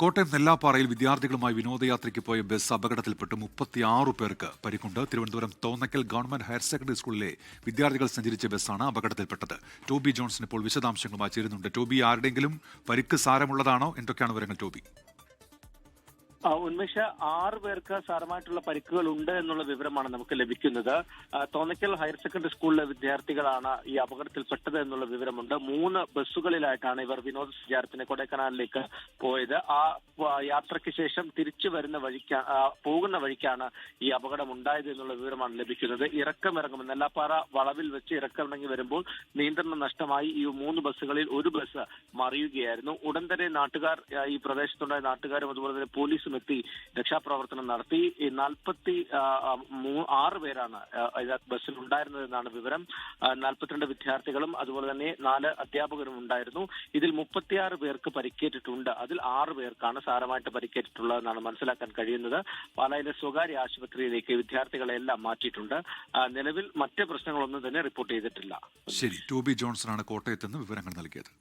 കോട്ടയം നെല്ലാപ്പാറയിൽ വിദ്യാർത്ഥികളുമായി വിനോദയാത്രയ്ക്ക് പോയ ബസ് അപകടത്തിൽപ്പെട്ട് 36 പേർക്ക് പരിക്കുണ്ട്. Thiruvananthapuram Thonnakkal government higher secondary സ്കൂളിലെ വിദ്യാർത്ഥികൾ സഞ്ചരിച്ച ബസ്സാണ് അപകടത്തിൽപ്പെട്ടത്. ടോബി ജോൺസൺ ഇപ്പോൾ വിശദാംശങ്ങളുമായി ചേരുന്നുണ്ട്. ടോബി, ആരുടെയെങ്കിലും പരിക്ക് സാരമുള്ളതാണോ? എന്തൊക്കെയാണ് വിവരങ്ങൾ, ടോബി? ഉന്മേഷ 6 പേർക്ക് സാരമായിട്ടുള്ള പരിക്കുകൾ ഉണ്ട് എന്നുള്ള വിവരമാണ് നമുക്ക് ലഭിക്കുന്നത്. തോന്നക്കൽ ഹയർ സെക്കൻഡറി സ്കൂളിലെ വിദ്യാർത്ഥികളാണ് ഈ അപകടത്തിൽപ്പെട്ടത് എന്നുള്ള വിവരമുണ്ട്. 3 ബസ്സുകളിലായിട്ടാണ് ഇവർ വിനോദസഞ്ചാരത്തിന് കൊടൈക്കനാലിലേക്ക് പോയത്. ആ യാത്രയ്ക്ക് ശേഷം തിരിച്ചു പോകുന്ന വഴിക്കാണ് ഈ അപകടം ഉണ്ടായത് എന്നുള്ള വിവരമാണ് ലഭിക്കുന്നത്. ഇറക്കമിറങ്ങും നെല്ലാപ്പാറ വളവിൽ വെച്ച് ഇറക്കമിറങ്ങി വരുമ്പോൾ നിയന്ത്രണം നഷ്ടമായി ഈ 3 ബസ്സുകളിൽ ഒരു ബസ് മറിയുകയായിരുന്നു. ഉടൻ തന്നെ നാട്ടുകാർ, ഈ പ്രദേശത്തുണ്ടായ നാട്ടുകാരും അതുപോലെ തന്നെ പോലീസും എത്തി രക്ഷാപ്രവർത്തനം നടത്തി. 46 പേരാണ് ബസ്സിൽ ഉണ്ടായിരുന്നതെന്നാണ് വിവരം. 42 വിദ്യാർത്ഥികളും അതുപോലെ തന്നെ 4 അധ്യാപകരും ഉണ്ടായിരുന്നു. ഇതിൽ 36 പേർക്ക് പരിക്കേറ്റിട്ടുണ്ട്. അതിൽ 6 പേർക്കാണ് സാരമായിട്ട് പരിക്കേറ്റിട്ടുള്ളതെന്നാണ് മനസ്സിലാക്കാൻ കഴിയുന്നത്. പാലായിലെ സ്വകാര്യ ആശുപത്രിയിലേക്ക് വിദ്യാർത്ഥികളെ എല്ലാം മാറ്റിയിട്ടുണ്ട്. നിലവിൽ മറ്റ് പ്രശ്നങ്ങളൊന്നും തന്നെ റിപ്പോർട്ട് ചെയ്തിട്ടില്ല. ശരി, ടോബി ജോൺസണാണ് കോട്ടയത്ത് നിന്ന് വിവരങ്ങൾ നൽകിയത്.